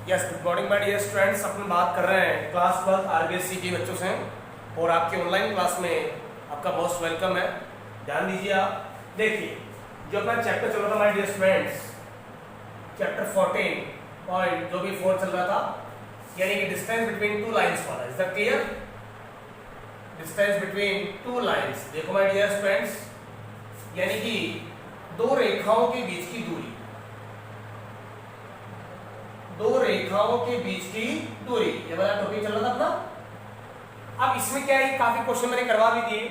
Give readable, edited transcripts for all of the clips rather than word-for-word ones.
Yes, good morning my dear students. अपन बात कर रहे हैं क्लास 12 आरबीएससी के बच्चों से और आपके ऑनलाइन क्लास में आपका मोस्ट वेलकम है। ध्यान दीजिए आप। देखिए जो अपना चैप्टर चल रहा था my dear students, chapter 14 point जो भी 4 चल रहा था, यानी कि डिस्टेंस बिटवीन टू लाइंस वाला। Is that clear? Distance between two lines. देखो माय डियर स्टूडेंट्स, यानी कि दो रेखाओं के बीच की दूरी, दो रेखाओं के बीच की दूरी, ये वाला टॉपिक चल रहा था अपना। अब इसमें क्या है, काफी क्वेश्चन मैंने करवा भी दिए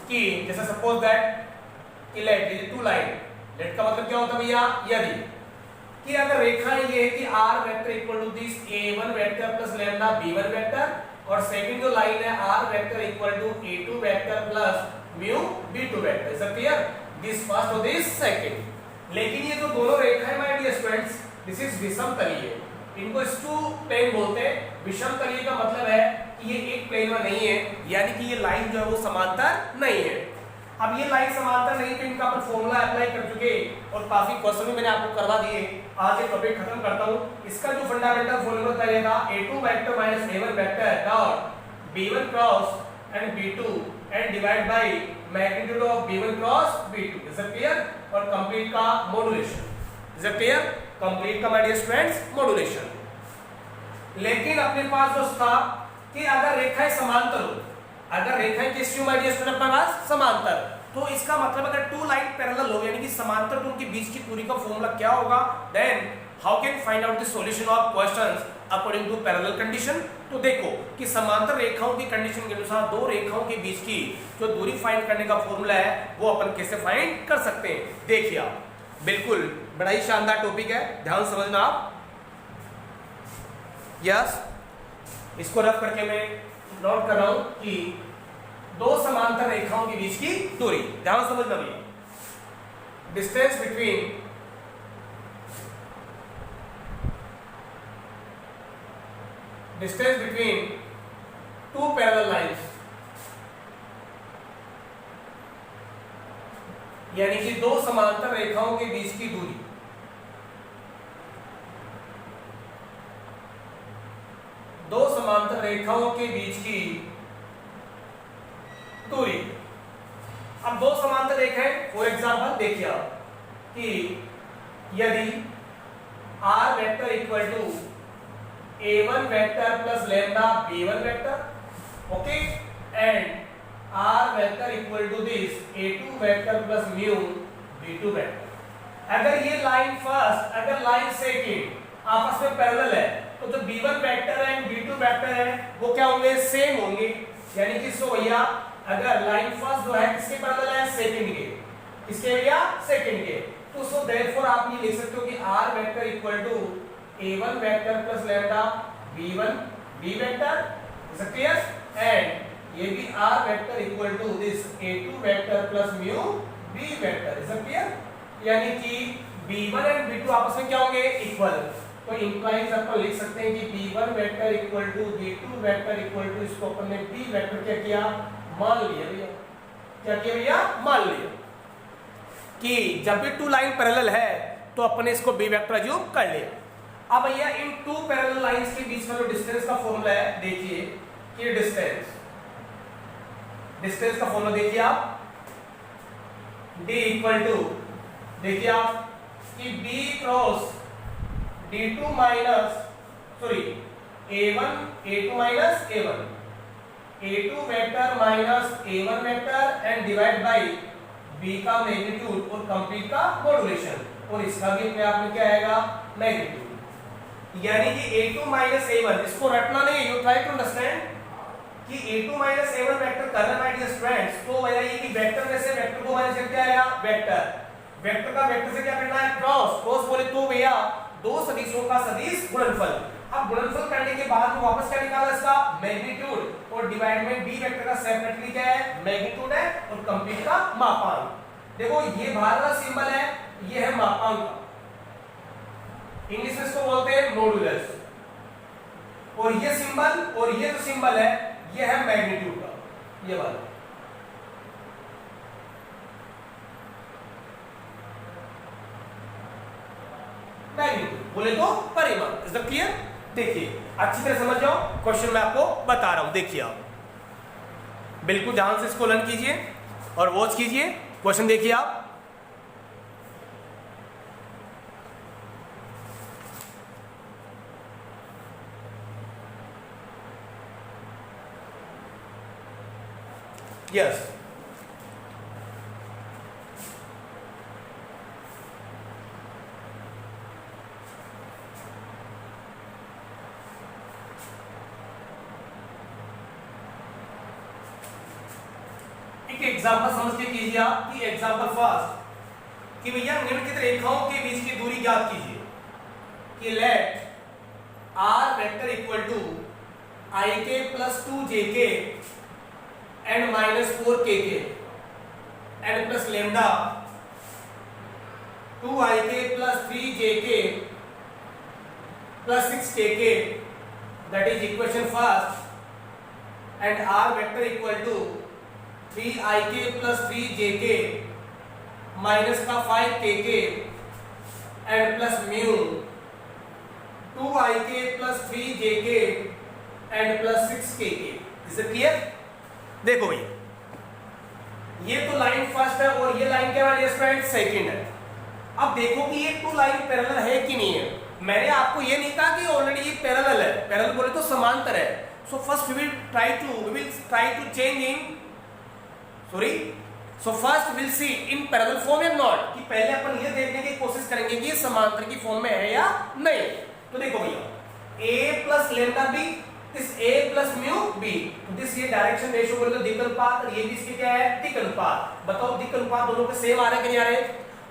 कि जैसे सपोज दैट कि लेट टू लाइन, लेट का मतलब क्या होता है भैया, यदि कि अगर रेखा ये है कि r vector equal to this a1 vector plus lambda b1 vector, और सेकंड जो लाइन है r vector equal to a2 vector plus mu b2 vector. Is clear? This first और दिस सेकंड। लेकिन ये जो दोनों रेखाएं my dear students, this is विषम तलीय, इनको स्टू प्लेन बोलते हैं। विषम तलीय का मतलब है कि ये एक प्लेन में नहीं है, यानी कि ये लाइन जो है वो समांतर नहीं है। अब ये लाइन समांतर नहीं तो इनका अपन फॉर्मूला अप्लाई कर चुके और काफी क्वेश्चन भी मैंने आपको करवा दिए। आज ये टॉपिक खत्म करता हूं। इसका जो फंडामेंटल फॉर्मूला बताइएगा, a2 vector minus a1 vector dot b1 cross and b2 and divide by magnitude of b1 cross b2। Is it clear? और कंप्लीट का modulation. Is it clear? Complete का माय डियर स्टूडेंट्स मॉड्यूलेशन। लेकिन अपने पास जो था कि अगर रेखाएं समांतर हो, अगर रेखाएं किस माय डियर स्टूडेंट अपने पास समांतर, तो इसका मतलब अगर टू लाइन पैरेलल हो, यानी कि समांतर तो उनके बीच की दूरी का फॉर्मूला क्या होगा, then how can find out the solution of questions according to parallel condition. तो देखो कि समांतर रेखाओं की कंडीशन के अनुसार दो रेखाओं के बीच की जो दूरी फाइंड करने का फॉर्मूला है वो अपन कैसे फाइंड कर सकते हैं। देखिए आप, बिल्कुल बड़ा ही शानदार टॉपिक है, ध्यान समझना आप। यस, इसको रख करके मैं नोट कर रहा हूं कि दो समांतर रेखाओं के बीच की दूरी, ध्यान समझना भैया। Distance between to parallel lines, यानी कि दो समांतर रेखाओं के बीच की दूरी, दो समांतर रेखाओं के बीच की दूरी। अब दो समांतर रेखाएं, फॉर एग्जांपल देखिए आप कि यदि r vector equal to a1 vector plus lambda b1 vector, okay, and r vector equal to this a2 vector plus mu b2 vector. अगर ये लाइन फर्स्ट, अगर लाइन सेकंड आपस में पैरेलल है, तो जो b1 वेक्टर है एंड b2 वेक्टर है वो क्या होंगे, सेम होंगे। यानी कि सो भैया अगर लाइन फर्स्ट जो है किसके पैरेलल है, सेकंड के, किसके भैया, सेकंड के, तो सो देयरफॉर आप ये लिख सकते हो कि r vector equal to a1 vector plus lambda b1 b vector. Is it clear? And ये भी r vector equal to this a2 vector plus mu b vector. Is it clear? यानी कि b1 एंड b2 आपस में क्या होंगे, equal. तो implies अपन लिख सकते हैं कि b1 vector equal to b2 vector equal to, इसको अपन ने b वेक्टर क्या किया, मान लिया भैया। क्या किया भैया, मान लिया कि जब भी टू लाइन पैरेलल है तो अपने इसको b वेक्टर अज्यूम कर लिया। अब भैया इन टू पैरेलल लाइंस के बीच में जो डिस्टेंस का फॉर्मूला है, देखिए कि डिस्टेंस का फॉर्मूला देखिए आप, d इक्वल टू, देखिए आप कि b cross d2 minus, sorry a2 minus a1, a2 vector minus a1 vector and divide by b का मैग्नीट्यूड और कंप्लीट का मॉड्यूलेशन, और इसका भी अपने आप में क्या आएगा, मैग्नीट्यूड। यानी कि a2 माइनस a1, इसको रटना नहीं, यू ट्राई टू अंडरस्टैंड कि a2 माइनस a1 वेक्टर करना माय डियर स्टूडेंट्स। तो भैया ये कि वेक्टर में से वेक्टर को माइनस करके आएगा वेक्टर, वेक्टर का वेक्टर से क्या करना है, क्रॉस। क्रॉस बोले तो भैया दो सदिशों का सदिश गुणनफल। अब गुणनफल करने के बाद में वापस क्या निकाला, इसका मैग्नीट्यूड, और डिवाइड में b वेक्टर का सेपरेटली क्या है, मैग्नीट्यूड है, और कंप्लीट का मापांक। देखो ये बाहर वाला सिंबल है, ये है मापांक, इंग्लिश में इसको बोलते हैं मॉड्यूलस, और ये सिंबल और ये जो सिंबल है ये है मैग्नीट्यूड का, ये वाला। मैग्नीट्यूड बोले तो परिमाण। Is that clear? देखिए अच्छी तरह समझ जाओ, क्वेश्चन मैं आपको बता रहा हूं, देखिए आप बिल्कुल ध्यान से इसको लर्न कीजिए और वॉच कीजिए। क्वेश्चन देखिए आप, यस एक एग्जांपल समझ के कीजिए आप कि एग्जांपल फर्स्ट कि भैया निम्नलिखित रेखाओं के बीच की दूरी ज्ञात कीजिए कि let r vector equal to ik plus 2jk and minus 4kk and plus lambda 2ik plus 3jk plus 6kk that is equation first and r vector equal to 3ik plus 3jk minus का 5kk and plus mu 2ik plus 3jk and plus 6kk। Is it clear? देखो भैया ये तो line first है और ये line क्या है स्टूडेंट सेकंड है। अब देखो कि ये टू लाइन पैरेलल है कि नहीं है। मैंने आपको ये नहीं कहा कि ऑलरेडी ये पैरेलल है, पैरेलल बोले तो समांतर है। So first we will try to change in so first will see in parallel form या नॉट, कि पहले अपन ये देखने की कोशिश करेंगे कि ये समांतर की फॉर्म में है या नहीं। तो देखो भैया a plus lambda b is a plus mu b, this ये डायरेक्शन रेशियो बोले तो दिक् अनुपात और ये भी इसके क्या है दिक् अनुपात। बताओ दिक् अनुपात दोनों के सेम आ रहे कि नहीं आ रहे?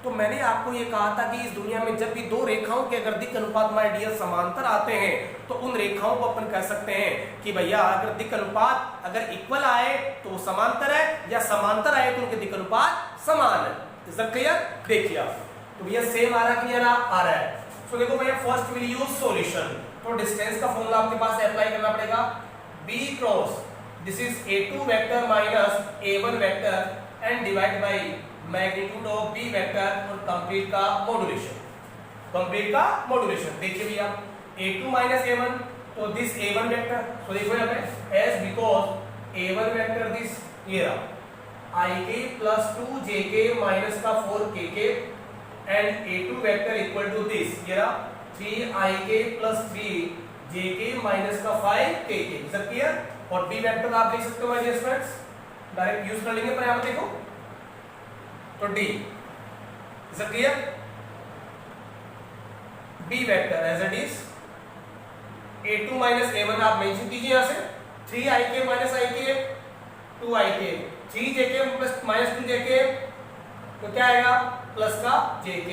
तो मैंने आपको ये कहा था कि इस दुनिया में जब भी दो रेखाओं के अगर दिक् अनुपात माय डियर समांतर आते हैं तो उन रेखाओं को अपन कह सकते हैं कि भैया अगर दिक् अनुपात अगर इक्वल आए तो वो समांतर है, या समांतर आए तो उनके दिक् अनुपात समान है। Is that clear? देखिए आप तो भैया सेम आ रहा कि नहीं आ रहा है। सो देखो भैया फर्स्ट विल यूज सॉल्यूशन। तो डिस्टेंस का फॉर्मूला आपके पास अप्लाई करना पड़ेगा, b cross this is a2 vector minus a1 vector and divide by magnitude of b vector और कंप्लीट का मॉड्यूलेशन। देखिए भैया a2 माइनस a1 तो दिस a1 वेक्टर, तो देखो यहां पे as because a1 vector this ये रहा ik प्लस 2jk माइनस का 4kk and a2 vector equal to this ये रहा 3ik प्लस 3jk माइनस का 5kk। Is that clear? और b वेक्टर आप देख सकते हो my dear students, direct use कर लेंगे पर यहां पे देखो तो d। Is that clear? b vector as it is a2 minus a1 आप मेंशन कीजिए यहां से 3ik minus ik 2ik 3jk plus minus 2jk तो क्या आएगा प्लस का jk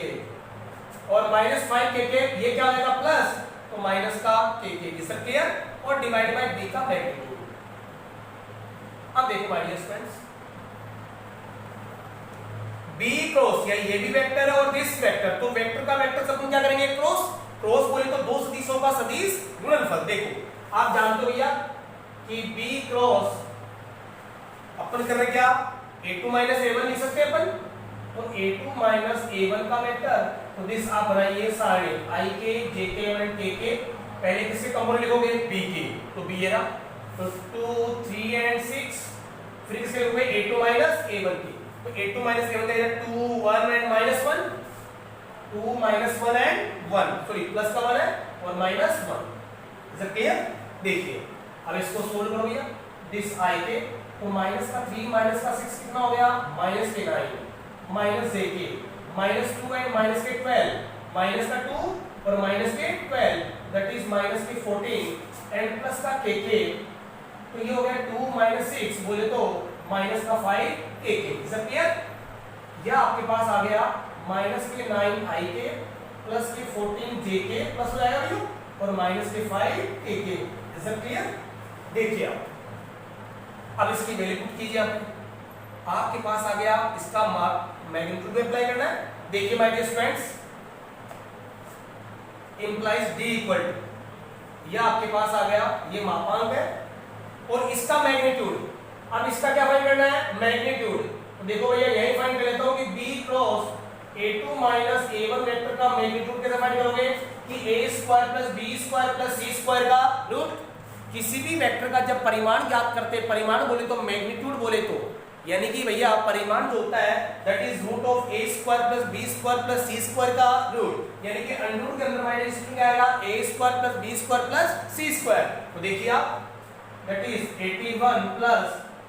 और माइनस 5kk ये क्या आएगा प्लस तो माइनस का kk। Is that clear? और डिवाइड बाय b का मैग्नीट्यूड। अब देखो my dear friends b cross या ये भी वेक्टर है और दिस वेक्टर, तो वेक्टर का वेक्टर से अपन क्या करेंगे क्रॉस बोले तो दो सदिशों का सदिश गुणनफल। देखो आप जानते हो भैया कि b क्रॉस अपन कर रहे क्या a2 माइनस a1 लिख सकते हैं अपन, तो a2 माइनस a1 का वेक्टर तो दिस आप बनाइए सारे ik jk और kk, पहले किसके कंपोनेंट लिखोगे b के, तो b ये रहा तो 2 3 एंड 6 फिर किसके लिखोगे a2 माइनस a1 के, तो a2 माइनस a1 का 2 1 and minus 1 2 minus 1 and 1 sorry plus का 1 है और माइनस 1। Is it clear? देखिए अब इसको सोल्व करो भैया दिस ik तो माइनस का 3 माइनस का 6 कितना हो गया माइनस के 9 minus jk minus 2 and minus के 12 माइनस का 2 और माइनस के 12 दैट इज माइनस के 14 एंड प्लस का kk तो ये हो गया 2 माइनस 6 बोले तो माइनस का 5 kk। Is that clear? यह आपके पास आ गया माइनस के 9 ik प्लस के 14 jk प्लस हो जाएगा भैया और माइनस के 5 kk। Is that clear? देखिए अब इसकी वैल्यू पुट कीजिए आपके पास आ गया इसका मैग्नीट्यूड में अप्लाई करना है। देखिए my dear students implies d equal to यह आपके पास आ गया ये मापांक है और इसका मैग्नीट्यूड। अब इसका क्या फाइंड करना है मैग्नीट्यूड, तो देखो भैया यही फाइंड कर लेता हूं कि b cross a2 minus a1 vector का मैग्नीट्यूड कैसे फाइंड करोगे कि a square plus b square plus c square का रूट। किसी भी वेक्टर का जब परिमाण ज्ञात करते हैं, परिमाण बोले तो मैग्नीट्यूड बोले तो, यानी कि भैया परिमाण जो होता है that is root of a square plus b square plus c square का रूट, यानी कि अंडर के अंदर माइनस क्या आएगा a square plus b square plus c square. तो देखिए आप दैट इज 81 प्लस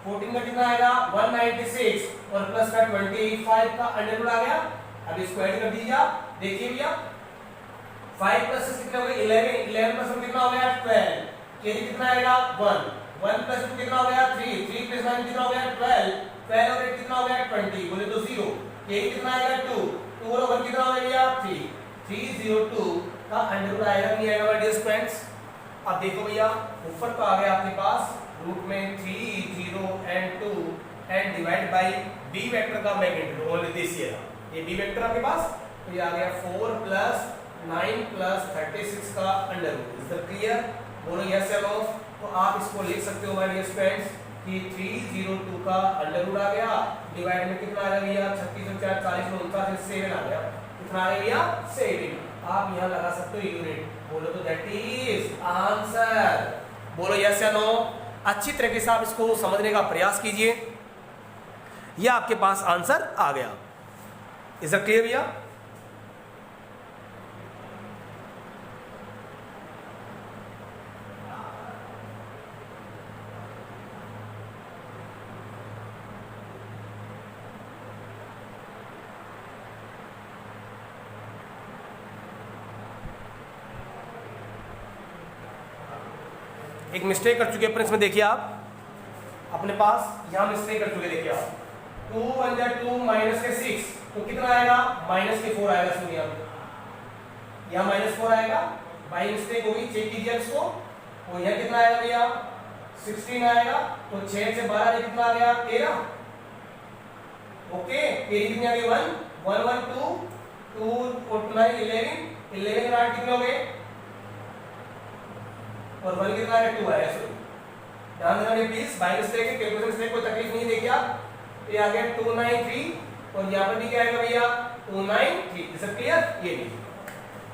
14 का कितना आएगा 196 और प्लस का 25 का अंडर रूट आ गया। अब इसको ऐड कर दीजिए आप, देखिए भैया 5 प्लस कितना हो गया 11, 11 प्लस कितना हो गया 12, के कितना आएगा 1, 1 प्लस 2 कितना हो गया 3, 3 प्लस 9 कितना हो गया 12, 12 और 8 कितना हो गया 20, बोले तो 0, के कितना आएगा 2, 2 और 1 कितना हो गया 3, 302 का अंडर रूट आएगा नहीं आएगा डियर स्टूडेंट्स। अब देखो भैया ऊपर तो आ गया आपके पास रूट में 3 0 and 2 and divide by b vector का मैग्नीट्यूड ओनली दिस ये b वेक्टर आपके पास, तो ये आ गया 4 प्लस 9 प्लस 36 का under root. Is that clear? बोलो यस या नो। तो आप इसको लिख सकते हो माय डियर स्टूडेंट्स कि 302 का अंडर रूट आ गया डिवाइड में कितना आ गया भैया 36 और 4 40 में 49 7 आ गया, कितना आ गया भैया 7। आप यहां लगा सकते हो यूनिट, बोलो तो दैट इज आंसर। बोलो यस या नो। अच्छी तरीके से आप इसको समझने का प्रयास कीजिए, यह आपके पास आंसर आ गया। इज दैट क्लियर भैया? एक मिस्टेक कर चुके हैं इसमें, देखिए आप अपने पास यहाँ मिस्टेक कर चुके, देखिए आप 2 1 जा 2 माइनस के 6 तो कितना आएगा माइनस के 4 आएगा। सुनिए आप यहाँ माइनस 4 आएगा, बाई मिस्टेक होगी, चेक कीजिए इसको। और यहाँ कितना आएगा भैया 16 आएगा, तो 6 से 12 कितना आ गया 13। ओके 13 कितनी आ गई 1 1 1 2 2 और 9 11 11 और 8 कितने हो गए और 1 कितना है 2 आया। सॉरी ध्यान देना प्लीज, बाय मिस्टेक है, कैलकुलेशन मिस्टेक, कोई तकलीफ नहीं। देखिए आप ये आ गया 293 और यहां पर भी क्या आएगा भैया 293। Is it clear? ये भी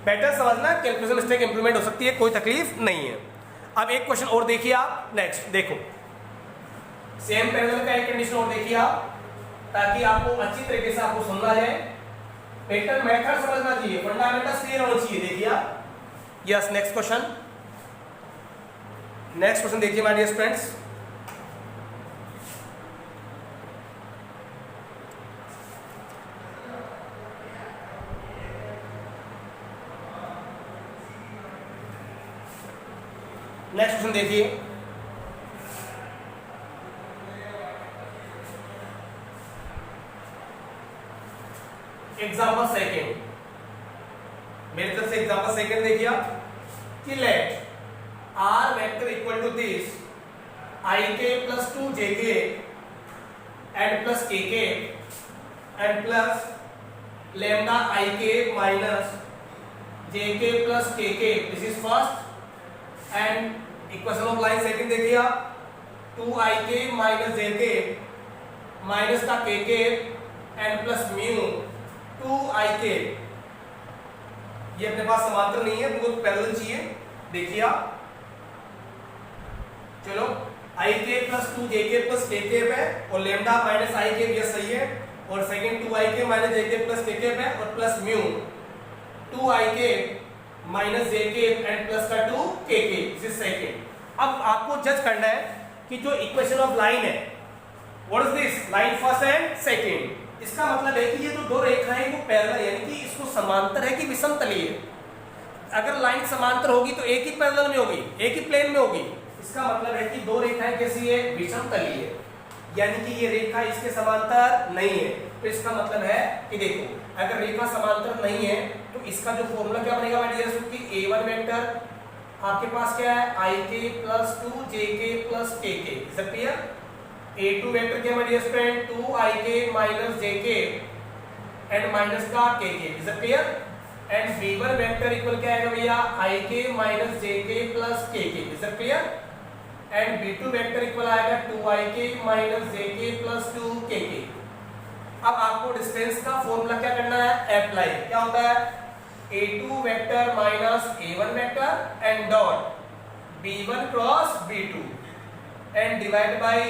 बेटर समझना, कैलकुलेशन मिस्टेक इंप्रूवमेंट हो सकती है, कोई तकलीफ नहीं है। अब एक क्वेश्चन और देखिए आप, नेक्स्ट देखो सेम पैरेलल का एक कंडीशन और देखिए आप, ताकि आपको अच्छी तरीके से आपको सुनना जाए, पैटर्न मेथड समझना चाहिए, फंडामेंटल्स क्लियर होना चाहिए। देखिए आप yes next question, next question देखिए my dear students. Next question देखिए, एग्जांपल सेकंड, मेरी तरफ से एग्जांपल सेकंड देखिए आप कि let R vector equal to this ik plus 2 jk and plus kk and plus lambda ik minus jk plus kk. This is first and equation of line second देखिए आप 2ik minus jk minus का kk and plus mu 2ik। ये अपने पास समांतर नहीं है, बिल्कुल parallel चाहिए। देखिए आप चलो आई के प्लस 2 जे के प्लस के के है और लेमडा माइनस आई के भी सही है, और सेकंड 2 आई के माइनस जे के प्लस के के है और प्लस म्यू 2 आई के माइनस जे के एंड प्लस का 2 के के। This is second. अब आपको जज करना है कि जो इक्वेशन ऑफ लाइन है what is this, line first and second. इसका मतलब है कि ये जो दो रेखाएं वो पैरेलल यानी कि इसको समांतर है कि विषमतलीय है। अगर लाइन समांतर होगी तो एक ही पैरेलल में होगी, एक ही प्लेन में होगी। इसका मतलब है कि दो रेखाएं कैसी है विषमतलीय है, यानी कि ये रेखा इसके समांतर नहीं है। तो इसका मतलब है कि देखो अगर रेखा समांतर नहीं है तो इसका जो फॉर्मूला क्या बनेगा माय डियर स्टूडेंट कि a1 वेक्टर आपके पास क्या है ik plus 2 jk plus kk। Is it clear? a2 vector क्या my dear student 2ik minus jk and minus का kk। Is it clear? And b1 vector equal क्या आएगा भैया ik minus jk plus kk। Is it clear? And b2 vector equal आएगा 2ik minus jk plus 2 kk। अब आपको distance का formula क्या करना है, अप्लाई। क्या होता है, a2 vector minus a1 vector and dot b1 cross b2 and divide by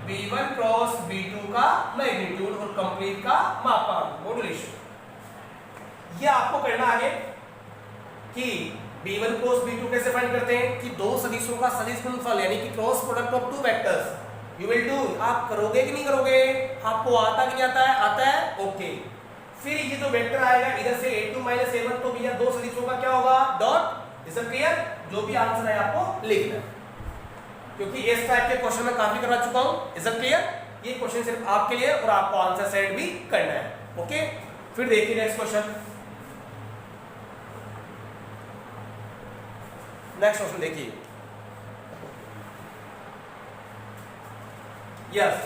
b1 cross b2 का मैग्नीट्यूड और कंप्लीट का मापांक मॉड्यूलेशन। ये आपको करना आगे कि b1 क्रॉस b2 कैसे फाइंड करते हैं कि दो सदिशों का सदिश गुणनफल यानी कि cross product of two vectors. You will do, आप करोगे कि नहीं करोगे, आपको आता कि नहीं आता है, आता है, ओके। फिर ये जो वेक्टर आएगा इधर से a2 माइनस a1, तो भैया दो सदिशों का क्या होगा, डॉट। Is it clear? जो भी आंसर है आपको लिखना है, क्योंकि इस टाइप के क्वेश्चन मैं काफी करवा चुका हूं। Is it clear? ये क्वेश्चन सिर्फ आपके लिए और आपको आंसर सेट भी करना है, ओके। फिर देखिए नेक्स्ट क्वेश्चन। नेक्स्ट क्वेश्चन देखिए, यस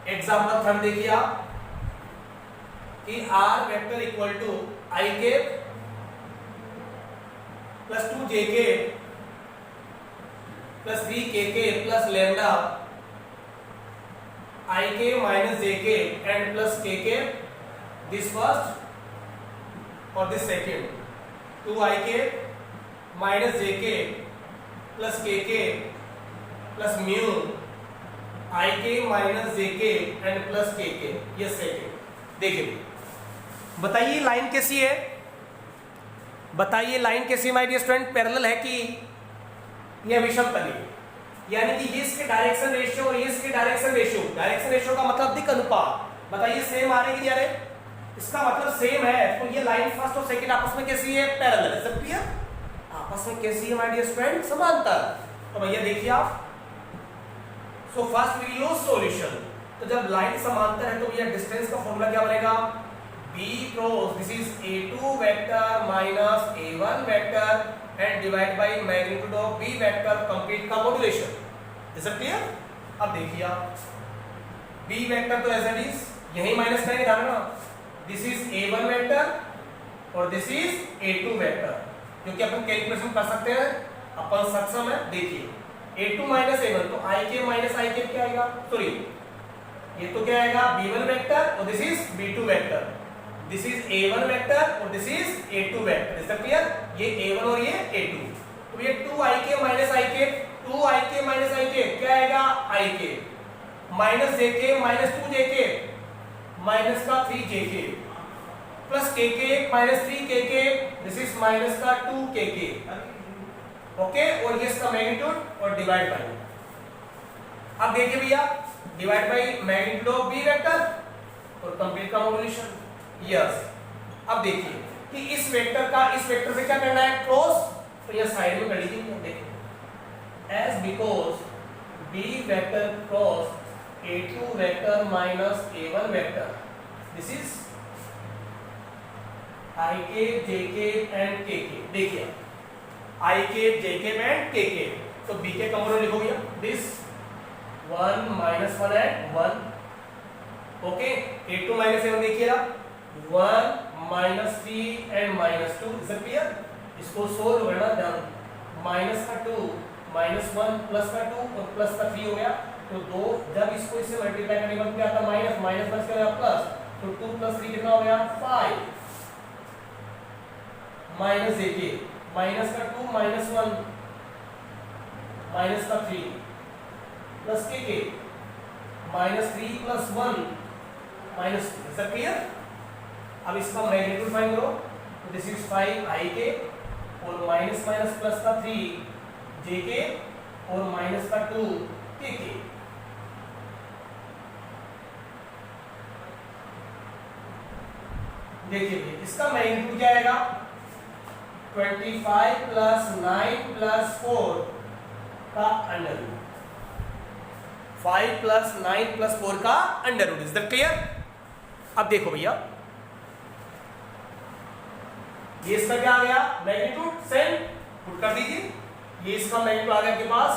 एग्जाम्पल थर्ड देखिए आप कि R vector equal to I K plus 2 JK plus 3 KK plus lambda IK minus JK and plus KK, this first और this second. 2IK minus JK plus KK plus mu IK minus JK and plus KK, ये second. देखिए बताइए line कैसी है, बताइए line कैसी my dear student, parallel है कि ये विषमतली, यानी कि ये इसके डायरेक्शन रेशियो और ये इसके डायरेक्शन रेशियो। डायरेक्शन रेशियो का मतलब दिक् अनुपात। बताइए सेम आ रही है कि नहीं आ रही, इसका मतलब सेम है। तो ये लाइन फर्स्ट और सेकंड आपस में कैसी है, पैरेलल। Is it clear? आपस में कैसी है माय डियर स्टूडेंट, समांतर। तो भैया देखिए आप, so first we use solution. तो जब लाइन समांतर है तो भैया डिस्टेंस का फॉर्मूला क्या बनेगा, b cross this is a2 vector minus a1 vector and divide by magnitude of b vector complete का मॉड्यूलेशन। Is it clear? अब देखिए आप, b वेक्टर तो एज इट इज यही माइनस करेंगे, ध्यान रखना। दिस इज a1 वेक्टर और दिस इज a2 वेक्टर, क्योंकि अपन कैलकुलेशन कर सकते हैं, अपन सक्षम है। देखिए a2 माइनस a1 तो ik माइनस ik क्या आएगा, सॉरी ये तो क्या आएगा b1 वेक्टर और this is b2 vector, this is a1 vector और this is a2 vector. Is that clear? ये a1 और ये a2। तो ये 2ik minus ik, 2ik minus ik क्या आएगा, ik minus jk minus 2jk minus का 3jk plus kk minus 3kk, this is minus का 2kk, ओके। और ये इसका मैग्नीट्यूड और डिवाइड बाय, अब देखिए भैया divide by magnitude of b vector और कंप्लीट का मॉड्यूलेशन। यस अब देखिए कि इस वेक्टर का इस वेक्टर से क्या करना है, क्रॉस। तो ये साइड में कर लीजिए, देखिए as because b vector cross a2 vector minus a1 vector, this is ik jk and kk। देखिए ik jk एंड kk, तो b के कॉमन लिखो भैया, this 1 minus 1 and 1, okay. a2 minus a1 देखिए आप 1 minus 3 and minus 2। Is it clear? इसको solve करना, ध्यान, माइनस का 2 माइनस 1 प्लस का 2 और प्लस का 3 हो गया। तो 2 जब इसको इससे मल्टीप्लाई करने के बाद क्या आता है, माइनस माइनस प्लस क्या होगा प्लस, तो 2 प्लस 3 कितना हो गया 5 माइनस 18 माइनस का 2 माइनस 1 माइनस का 3 प्लस के minus 3 plus 1 minus 2। Is it clear? अब इसका मैग्नीट्यूड फाइंड करो, तो दिस इज 5 ik और माइनस माइनस प्लस का 3 jk और माइनस का 2 kk। देखिए इसका मैग्नीट्यूड क्या आएगा, 25 प्लस 9 प्लस 4 का अंडर रूट, 5 प्लस 9 प्लस 4 का under root. Is that clear? अब देखो भैया ये इसका क्या आ गया, मैग्नीट्यूड सेम पुट कर दीजिए। ये इसका मैग्नीट्यूड आ गया आपके पास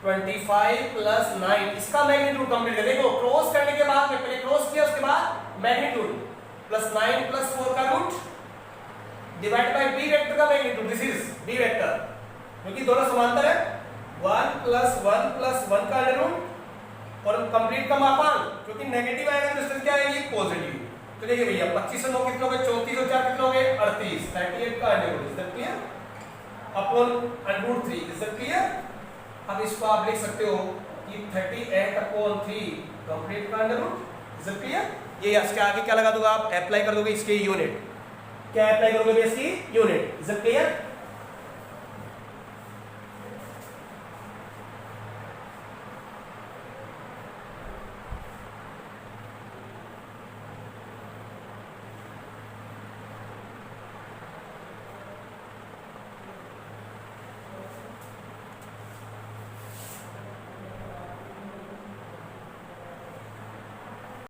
25 प्लस 9, इसका मैग्नीट्यूड कंप्लीट कर। देखो क्रॉस करने के बाद में पहले क्रॉस किया, उसके बाद मैग्नीट्यूड प्लस 9 प्लस 4 का root divide by b vector का magnitude, this is b vector, क्योंकि दोनों समांतर है। 1 प्लस 1 प्लस 1 का अंडर रूट और कंप्लीट का मापांक क्योंकि नेगेटिव आएगा तो डिस्टेंस क्या आएगी, पॉजिटिव। तो देखिए भैया 25 से 9 कितने हो गए, 34 और 4 कितने हो गए, 38, 38 का under root, is that clear, upon √3, is that clear. अब इसको आप लिख सकते हो कि 38/3 कंप्लीट का under root, is that clear. ये इसके आगे क्या लगा दोगे आप, अप्लाई कर दोगे इसके यूनिट, क्या अप्लाई करोगे इसकी यूनिट, इज दैट क्लियर।